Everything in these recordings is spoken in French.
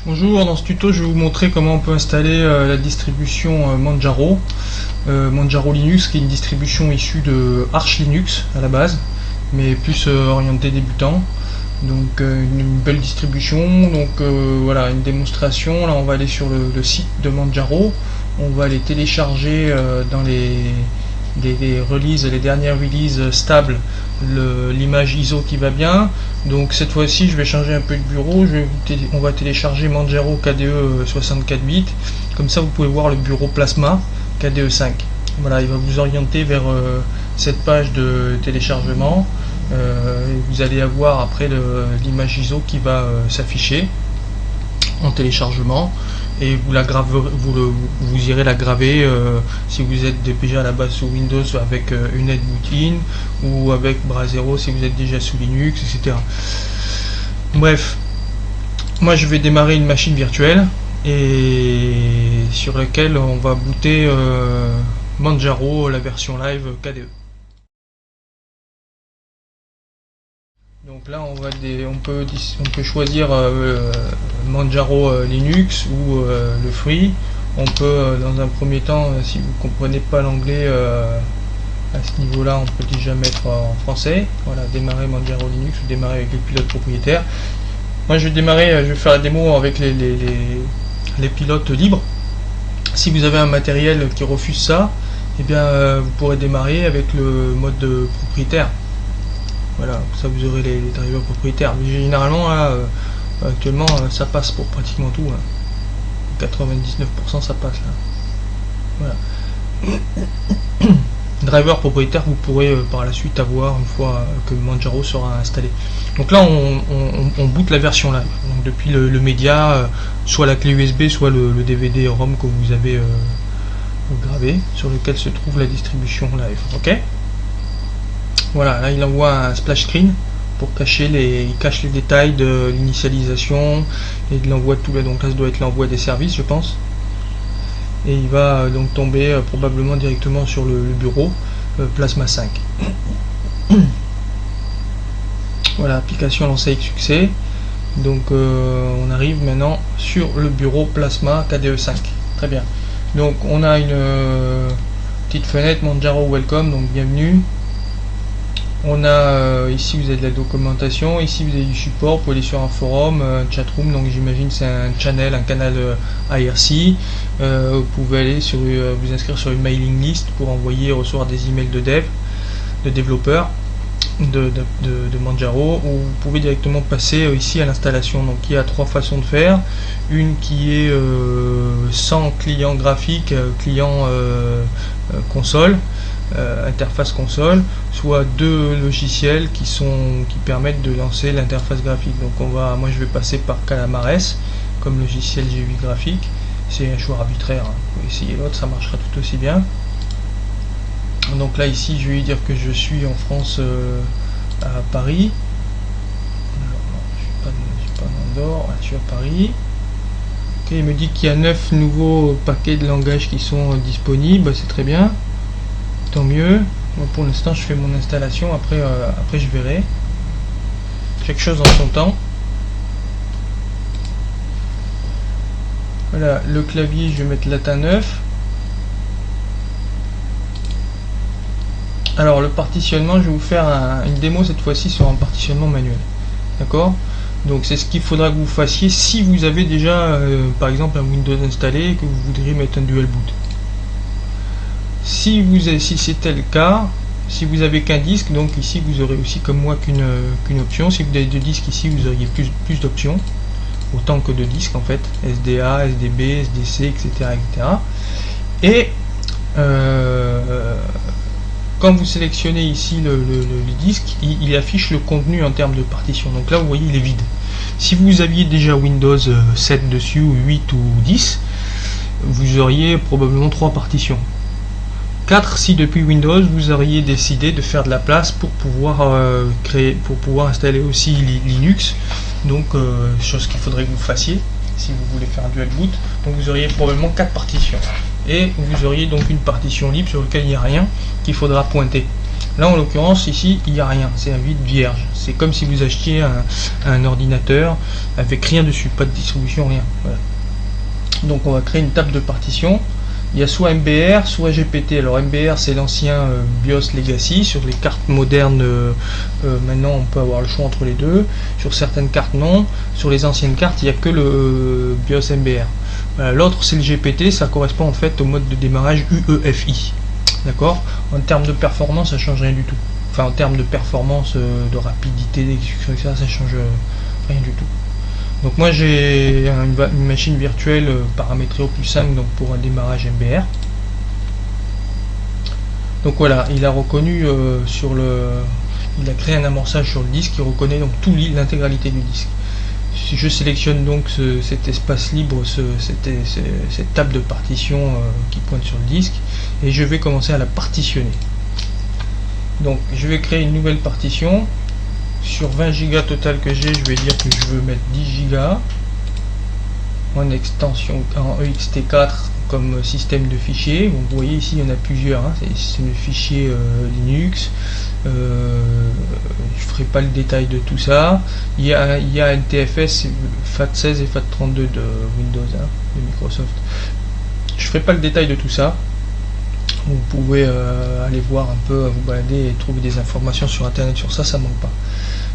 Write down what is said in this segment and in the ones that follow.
Bonjour, dans ce tuto je vais vous montrer comment on peut installer la distribution Manjaro. Manjaro Linux, qui est une distribution issue de Arch Linux à la base, mais plus orientée débutant. Donc une belle distribution. Donc voilà, une démonstration. Là on va aller sur le site de Manjaro. On va aller télécharger dans les releases, les dernières releases stables, l'image ISO qui va bien. Donc cette fois-ci je vais changer un peu de bureau, on va télécharger Manjaro KDE 64 bits, comme ça vous pouvez voir le bureau Plasma KDE 5. Voilà, il va vous orienter vers cette page de téléchargement. Vous allez avoir après l'image ISO qui va s'afficher en téléchargement, et vous irez la graver si vous êtes déjà à la base sous Windows avec une NetBoot-in, ou avec Brasero si vous êtes déjà sous Linux, etc. Bref, moi je vais démarrer une machine virtuelle et sur laquelle on va booter Manjaro, la version live KDE. Donc là on peut choisir Manjaro Linux ou le free. On peut dans un premier temps, si vous ne comprenez pas l'anglais à ce niveau là, on peut déjà mettre en français. Voilà, démarrer Manjaro Linux ou démarrer avec le pilote propriétaire. Moi je vais faire la démo avec les pilotes libres. Si vous avez un matériel qui refuse ça, et bien vous pourrez démarrer avec le mode propriétaire. Voilà, ça vous aurez les drivers propriétaires. Mais généralement là, actuellement ça passe pour pratiquement tout, hein. 99% ça passe là. Voilà. Driver propriétaire vous pourrez par la suite avoir une fois que Manjaro sera installé. Donc là on boot la version live. Donc depuis le média, soit la clé USB, soit le DVD ROM que vous avez gravé, sur lequel se trouve la distribution live. Ok. Voilà, là il envoie un splash screen pour il cache les détails de l'initialisation et de l'envoi de tout là. Donc là ça doit être l'envoi des services, je pense. Et il va donc tomber probablement directement sur le bureau Plasma 5. Voilà, application lancée avec succès. Donc on arrive maintenant sur le bureau Plasma KDE 5. Très bien. Donc on a une petite fenêtre Manjaro Welcome, donc bienvenue. On a ici vous avez de la documentation, ici vous avez du support, vous pouvez aller sur un forum, un chatroom, donc j'imagine c'est un canal IRC. Vous pouvez aller vous inscrire sur une mailing list pour envoyer et recevoir des emails de développeurs de Manjaro, ou vous pouvez directement passer ici à l'installation. Donc il y a trois façons de faire. Une qui est sans client graphique, client console, interface console, soit deux logiciels qui permettent de lancer l'interface graphique. Donc moi je vais passer par Calamares comme logiciel GUI graphique. C'est un choix arbitraire, hein. Vous pouvez essayer l'autre, ça marchera tout aussi bien. Donc là ici je vais lui dire que je suis en France, à Paris. Alors, non, je suis pas dans Andorre, je suis à Paris. Ok, il me dit qu'il y a 9 nouveaux paquets de langage qui sont disponibles, c'est très bien, tant mieux. Moi, pour l'instant je fais mon installation, après je verrai. Chaque chose en son temps. Voilà, le clavier je vais mettre latin 9. Alors le partitionnement, je vais vous faire une démo cette fois-ci sur un partitionnement manuel. D'accord? Donc c'est ce qu'il faudra que vous fassiez si vous avez déjà par exemple un Windows installé et que vous voudriez mettre un dual boot. Si c'était le cas, si vous avez qu'un disque, donc ici vous aurez aussi comme moi qu'une option. Si vous avez deux disques ici, vous auriez plus d'options, autant que de disques en fait, SDA, SDB, SDC, etc. Et quand vous sélectionnez ici le disque, il affiche le contenu en termes de partition. Donc là vous voyez il est vide. Si vous aviez déjà Windows 7 dessus, ou 8 ou 10, vous auriez probablement 3 partitions. 4 si depuis Windows vous auriez décidé de faire de la place pour pouvoir installer aussi Linux. Donc chose qu'il faudrait que vous fassiez si vous voulez faire un dual boot. Donc vous auriez probablement 4 partitions. Et vous auriez donc une partition libre sur laquelle il n'y a rien qu'il faudra pointer. Là en l'occurrence ici il n'y a rien, c'est un vide vierge. C'est comme si vous achetiez un ordinateur avec rien dessus, pas de distribution, rien. Voilà. Donc on va créer une table de partition. Il y a soit MBR, soit GPT. Alors MBR c'est l'ancien BIOS Legacy. Sur les cartes modernes, maintenant on peut avoir le choix entre les deux. Sur certaines cartes non. Sur les anciennes cartes il n'y a que le BIOS MBR. Voilà. L'autre c'est le GPT, ça correspond en fait au mode de démarrage UEFI. D'accord. En termes de performance ça change rien du tout. Enfin en termes de performance, de rapidité d'exécution, etc. ça change rien du tout. Donc moi j'ai une machine virtuelle paramétrée au plus 5 donc pour un démarrage MBR. Donc voilà, il a reconnu il a créé un amorçage sur le disque qui reconnaît donc l'intégralité du disque. Si je sélectionne donc cet espace libre, cette table de partition qui pointe sur le disque, et je vais commencer à la partitionner. Donc je vais créer une nouvelle partition. Sur 20 Go total que j'ai, je vais dire que je veux mettre 10 Go en extension en ext4 comme système de fichiers. Vous voyez ici il y en a plusieurs, hein. C'est le fichier Linux. Je ferai pas le détail de tout ça. Il y a NTFS, FAT16 et FAT32 de Windows, hein, de Microsoft. Je ferai pas le détail de tout ça. Vous pouvez aller voir un peu, vous balader et trouver des informations sur internet sur ça, ça manque pas.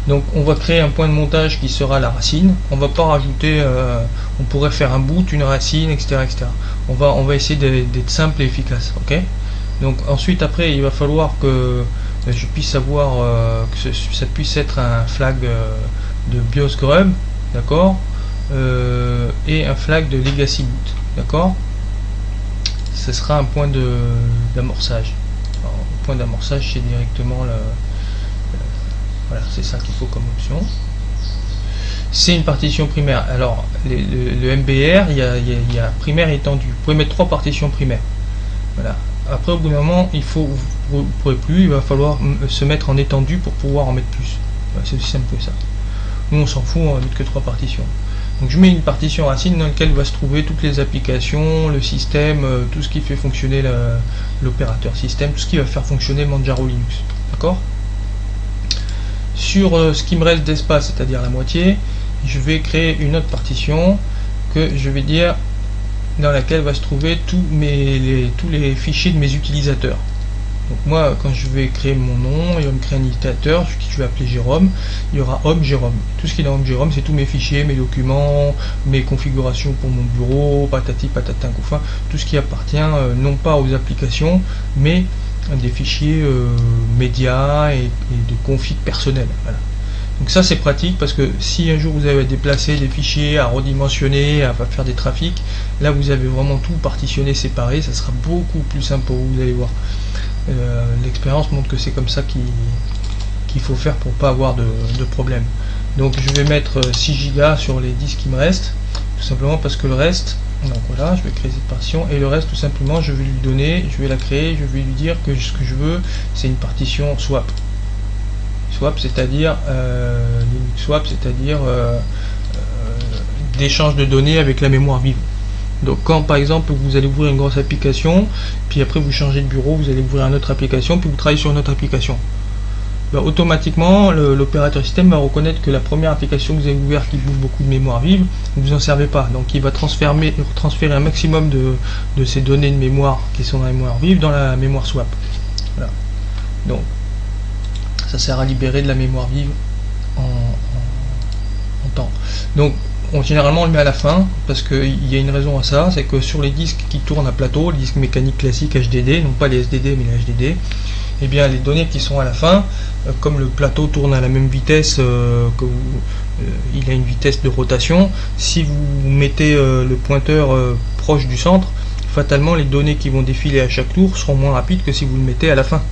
Donc on va créer un point de montage qui sera la racine. On va pas rajouter, on pourrait faire un boot, une racine, etc., etc. On va essayer d'être simple et efficace, ok. Donc ensuite après il va falloir que je puisse savoir que ça puisse être un flag de BIOS Grub, d'accord, et un flag de Legacy Boot, d'accord. Ce sera un point d'amorçage. Le point d'amorçage c'est directement voilà, c'est ça qu'il faut comme option. C'est une partition primaire. Alors le MBR, il y a primaire et étendu. Vous pouvez mettre 3 partitions primaires. Voilà. Après au bout d'un moment, vous ne pourrez plus, il va falloir se mettre en étendu pour pouvoir en mettre plus. Voilà, c'est aussi simple que ça. Nous on s'en fout, on va mettre que 3 partitions. Donc je mets une partition racine dans laquelle va se trouver toutes les applications, le système, tout ce qui fait fonctionner l'opérateur système, tout ce qui va faire fonctionner Manjaro Linux. D'accord. Sur ce qui me reste d'espace, c'est-à-dire la moitié, je vais créer une autre partition que je vais dire dans laquelle va se trouver tous les fichiers de mes utilisateurs. Donc moi quand je vais créer mon nom, il va me créer un utilisateur que je vais appeler Jérôme, il y aura Home Jérôme. Tout ce qui est dans Home Jérôme, c'est tous mes fichiers, mes documents, mes configurations pour mon bureau, patati patata, enfin tout ce qui appartient non pas aux applications mais des fichiers médias et de config personnels. Voilà. Donc ça c'est pratique parce que si un jour vous avez à déplacer des fichiers, à redimensionner, à faire des trafics, là vous avez vraiment tout partitionné, séparé, ça sera beaucoup plus simple pour vous, vous allez voir. L'expérience montre que c'est comme ça qu'il faut faire pour pas avoir de problème. Donc je vais mettre 6 Go sur les disques qui me restent, tout simplement parce que le reste, donc voilà, je vais créer cette partition et le reste tout simplement je vais lui donner, je vais la créer, je vais lui dire que ce que je veux c'est une partition swap. Swap c'est-à-dire swap c'est-à-dire d'échange de données avec la mémoire vive. Donc quand par exemple vous allez ouvrir une grosse application, puis après vous changez de bureau, vous allez ouvrir une autre application, puis vous travaillez sur une autre application. Ben, automatiquement l'opérateur système va reconnaître que la première application que vous avez ouverte qui bouffe beaucoup de mémoire vive, vous en servez pas. Donc il va transférer un maximum de ces données de mémoire qui sont dans la mémoire vive dans la mémoire swap. Voilà. Donc ça sert à libérer de la mémoire vive en temps. Donc généralement on le met à la fin parce qu'il y a une raison à ça, c'est que sur les disques qui tournent à plateau, les disques mécaniques classiques HDD, non pas les SDD mais les HDD, et bien les données qui sont à la fin, comme le plateau tourne à la même vitesse il a une vitesse de rotation, si vous mettez le pointeur proche du centre, fatalement les données qui vont défiler à chaque tour seront moins rapides que si vous le mettez à la fin,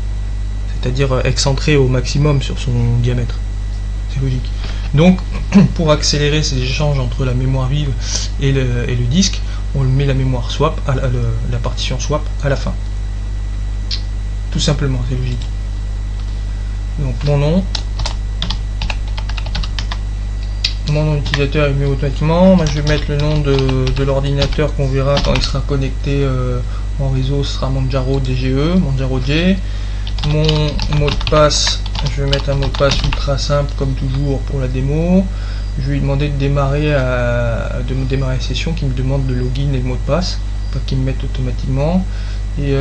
c'est-à-dire excentré au maximum sur son diamètre. C'est logique. Donc pour accélérer ces échanges entre la mémoire vive et le disque, on met la mémoire swap, la partition swap à la fin. Tout simplement, c'est logique. Donc mon nom utilisateur est mis automatiquement. Moi je vais mettre le nom de l'ordinateur qu'on verra quand il sera connecté en réseau, ce sera Manjaro DGE, Manjaro J. mon mot de passe, je vais mettre un mot de passe ultra simple comme toujours pour la démo. Je vais lui demander de démarrer la session qui me demande le login et le mot de passe, pas qu'il me mette automatiquement. Et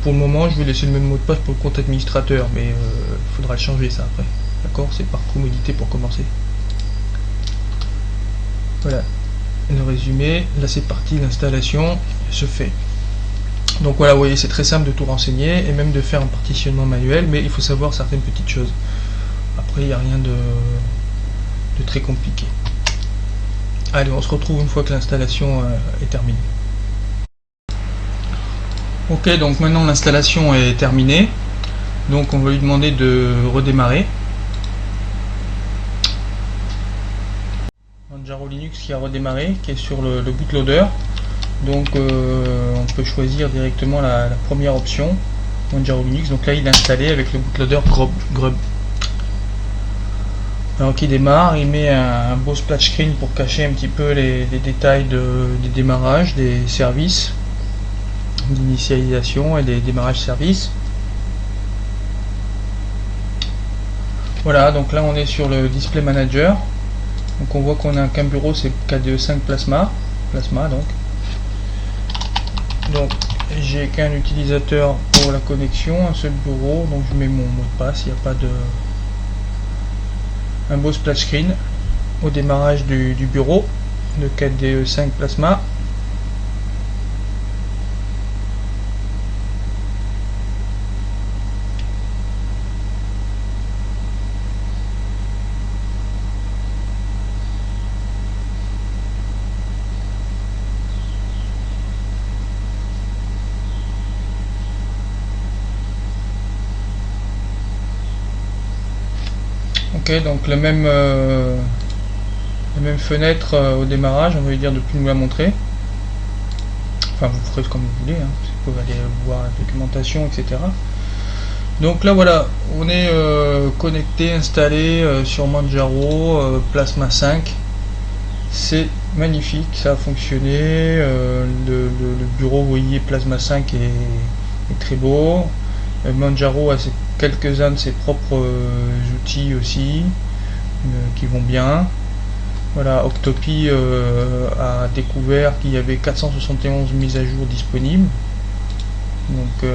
pour le moment je vais laisser le même mot de passe pour le compte administrateur, mais il faudra le changer ça après. D'accord, c'est par commodité pour commencer. Voilà le résumé. Là c'est parti, l'installation se fait. Donc voilà, vous voyez, c'est très simple de tout renseigner et même de faire un partitionnement manuel, mais il faut savoir certaines petites choses. Après il n'y a rien de très compliqué. Allez, on se retrouve une fois que l'installation est terminée. Ok, donc maintenant l'installation est terminée, donc on va lui demander de redémarrer. Manjaro Linux qui a redémarré, qui est sur le bootloader. Donc on peut choisir directement la première option, Manjaro Linux. Donc là il est installé avec le bootloader Grub. Alors qu'il démarre, il met un beau splash screen pour cacher un petit peu les détails des démarrages, des services, d'initialisation et des démarrages services. Voilà, donc là on est sur le display manager. Donc on voit qu'on a qu'un bureau, c'est KDE5 Plasma donc j'ai qu'un utilisateur pour la connexion, un seul bureau, donc je mets mon mot de passe, il n'y a pas de... Un beau splash screen au démarrage du bureau de KDE5 Plasma. Ok, donc la même fenêtre au démarrage, on va lui dire de plus nous la montrer. Enfin, vous ferez comme vous voulez, hein. Vous pouvez aller voir la documentation, etc. Donc là voilà, on est connecté, installé sur Manjaro Plasma 5. C'est magnifique, ça a fonctionné. Le bureau, vous voyez, Plasma 5 est très beau. Manjaro a quelques-uns de ses propres outils aussi qui vont bien. Voilà, Octopi a découvert qu'il y avait 471 mises à jour disponibles. Donc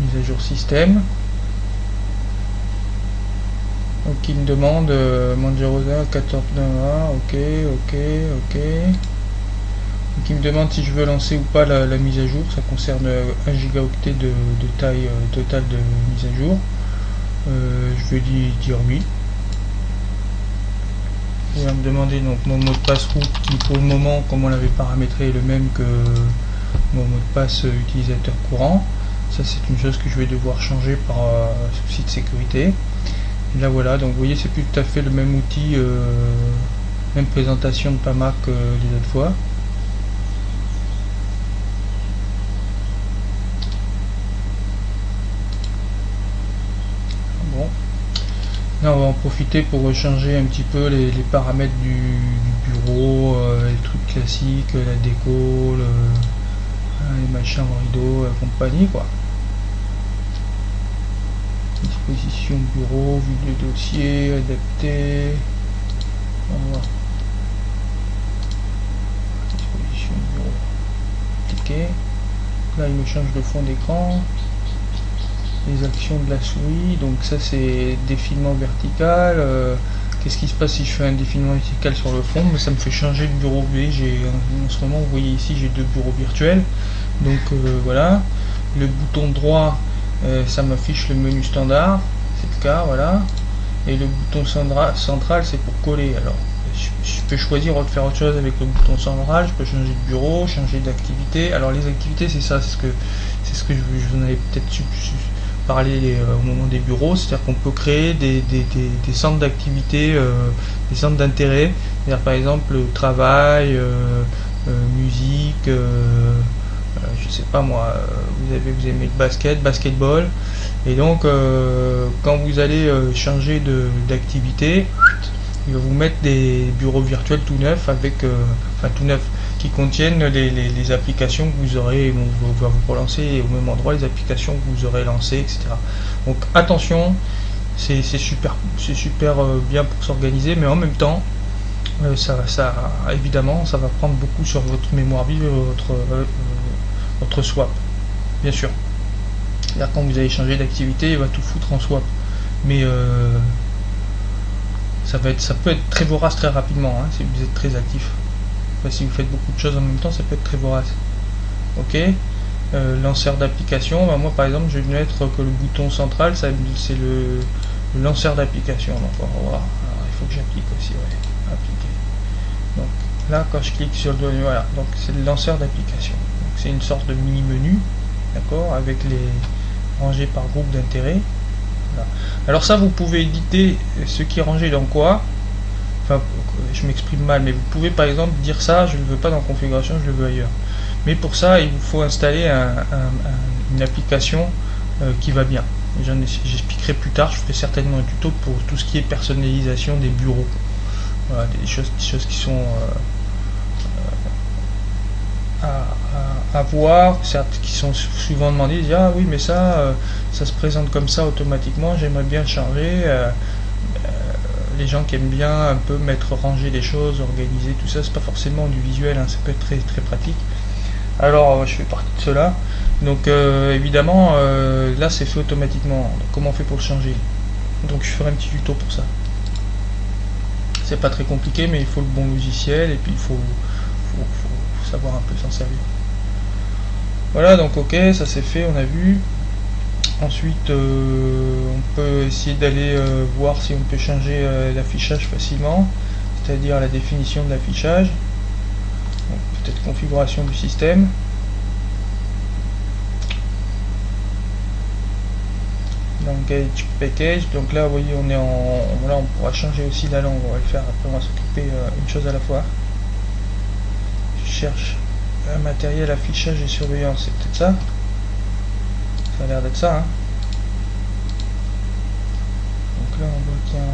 mise à jour système. Donc il me demande Manjaro 14.1, ok. Donc il me demande si je veux lancer ou pas la mise à jour. Ça concerne 1 gigaoctet de taille totale de mise à jour. Je vais dire oui. Il va me demander donc mon mot de passe root qui pour le moment, comme on l'avait paramétré, est le même que mon mot de passe utilisateur courant. Ça c'est une chose que je vais devoir changer par souci de sécurité. Et là voilà, donc vous voyez c'est plus tout à fait le même outil, même présentation de PAMA que les autres fois. Bon, là on va en profiter pour changer un petit peu les paramètres du bureau, les trucs classiques, la déco, les machins en rideau, compagnie quoi. Disposition bureau, vue de dossier, adapté. Voilà. Disposition bureau. Cliquez. Là il me change de fond d'écran. Les actions de la souris, donc ça c'est défilement vertical. Qu'est-ce qui se passe si je fais un défilement vertical sur le fond? Mais ça me fait changer de bureau. Vous voyez, en ce moment, vous voyez ici, j'ai deux bureaux virtuels. Donc voilà. Le bouton droit, ça m'affiche le menu standard, c'est le cas, voilà. Et le bouton central, c'est pour coller. Alors, je peux choisir de faire autre chose avec le bouton central. Je peux changer de bureau, changer d'activité. Alors les activités, c'est ça, c'est ce que je vous en avais peut-être parler au moment des bureaux, c'est-à-dire qu'on peut créer des centres d'activité, des centres d'intérêt, c'est-à-dire par exemple travail, musique, je sais pas moi, vous aimez le basketball, et donc quand vous allez changer d'activité, il va vous mettre des bureaux virtuels tout neufs avec, enfin tout neuf, qui contiennent les applications que vous aurez, on va vous relancer au même endroit les applications que vous aurez lancées, etc. Donc attention, c'est super bien pour s'organiser, mais en même temps, évidemment, ça va prendre beaucoup sur votre mémoire vive, votre swap, bien sûr. Là, quand vous allez changer d'activité, il va tout foutre en swap, mais ça peut être très vorace très rapidement, hein, si vous êtes très actif. Enfin, si vous faites beaucoup de choses en même temps, ça peut être très vorace. Ok. Lanceur d'application, bah, moi par exemple je vais mettre que le bouton central c'est le lanceur d'application. Donc on va voir. Alors, il faut que j'applique aussi, ouais. Appliquer. Donc là quand je clique sur le doigt, voilà, donc c'est le lanceur d'application. Donc c'est une sorte de mini menu, d'accord, avec les rangés par groupe d'intérêt. Voilà. Alors ça vous pouvez éditer ce qui est rangé dans quoi. Enfin, je m'exprime mal, mais vous pouvez par exemple dire ça, je ne le veux pas dans configuration, je le veux ailleurs. Mais pour ça, il vous faut installer une application qui va bien. J'expliquerai plus tard, je ferai certainement un tuto pour tout ce qui est personnalisation des bureaux. Voilà, des choses qui sont à voir, certes, qui sont souvent demandées, dire, ah oui, mais ça se présente comme ça automatiquement, j'aimerais bien changer. Les gens qui aiment bien un peu ranger les choses, organiser tout ça, c'est pas forcément du visuel, hein, ça peut être très très pratique. Alors je fais partie de cela. Donc évidemment là c'est fait automatiquement. Donc, comment on fait pour le changer? Donc je ferai un petit tuto pour ça. C'est pas très compliqué, mais il faut le bon logiciel et puis il faut savoir un peu s'en servir. Voilà, donc ok, ça c'est fait, on a vu. Ensuite on peut essayer d'aller voir si on peut changer l'affichage facilement, c'est-à-dire la définition de l'affichage. Peut-être configuration du système. Dans Gauge Package, donc là vous voyez on est là on pourra changer aussi la langue, on va le faire après, on va s'occuper une chose à la fois. Je cherche un matériel affichage et surveillance, c'est peut-être ça. Ça a l'air d'être ça, hein. Donc là on voit qu'il y a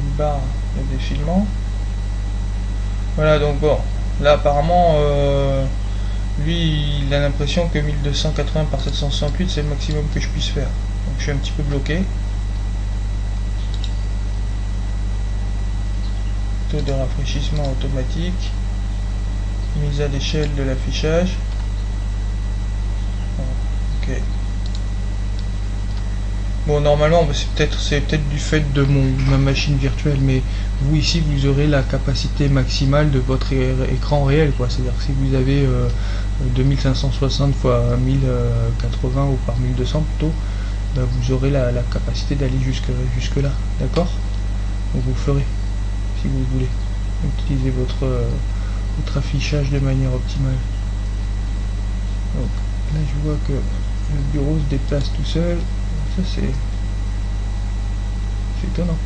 une barre de défilement. Voilà, donc bon, là apparemment lui il a l'impression que 1280 par 768 c'est le maximum que je puisse faire. Donc je suis un petit peu bloqué. Taux de rafraîchissement automatique. Mise à l'échelle de l'affichage. Ok. Bon, normalement c'est peut-être du fait de ma machine virtuelle, mais vous ici vous aurez la capacité maximale de votre écran réel, quoi. C'est-à-dire que si vous avez 2560 x 1080 ou par 1200 plutôt, vous aurez la capacité d'aller jusque là, d'accord? Donc vous le ferez si vous voulez. Utilisez votre affichage de manière optimale. Donc là je vois que le bureau se déplace tout seul. Ça c'est étonnant.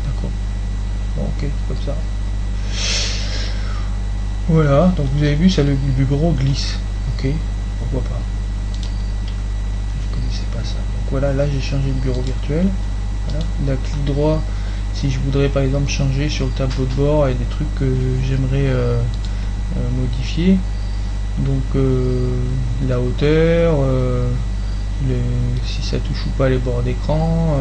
D'accord. Bon, ok, comme ça. Voilà, donc vous avez vu, ça le bureau glisse. Ok, pourquoi pas. Je connaissais pas ça. Donc voilà, là j'ai changé le bureau virtuel. Voilà. Là, clic droit, si je voudrais par exemple changer sur le tableau de bord et des trucs que j'aimerais modifier. Donc la hauteur, si ça touche ou pas les bords d'écran,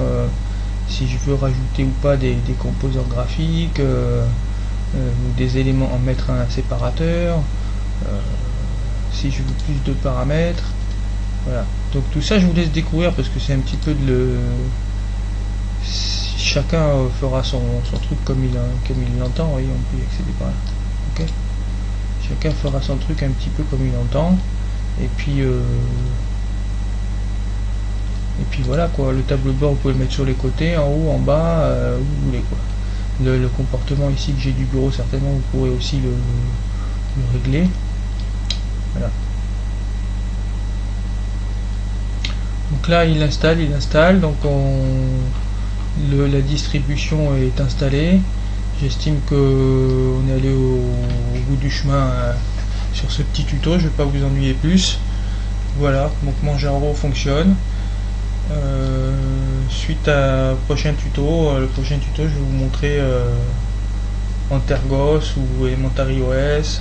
si je veux rajouter ou pas des composants graphiques, ou des éléments, en mettre un séparateur, si je veux plus de paramètres. Voilà, donc tout ça je vous laisse découvrir parce que c'est un petit peu chacun fera son truc comme il l'entend. Vous voyez, on peut y accéder par là. Ok, chacun fera son truc un petit peu comme il entend, et puis voilà quoi. Le tableau de bord vous pouvez le mettre sur les côtés, en haut, en bas, où vous voulez quoi. Le comportement ici que j'ai du bureau, certainement vous pourrez aussi le régler. Voilà. Donc là il installe, donc la distribution est installée. J'estime que on est allé au bout du chemin sur ce petit tuto, je ne vais pas vous ennuyer plus. Voilà, donc Manjaro fonctionne. Suite à prochain tuto, le prochain tuto je vais vous montrer Antergos ou Elementary OS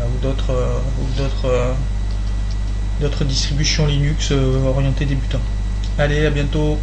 ou d'autres distributions Linux orientées débutants. Allez, à bientôt.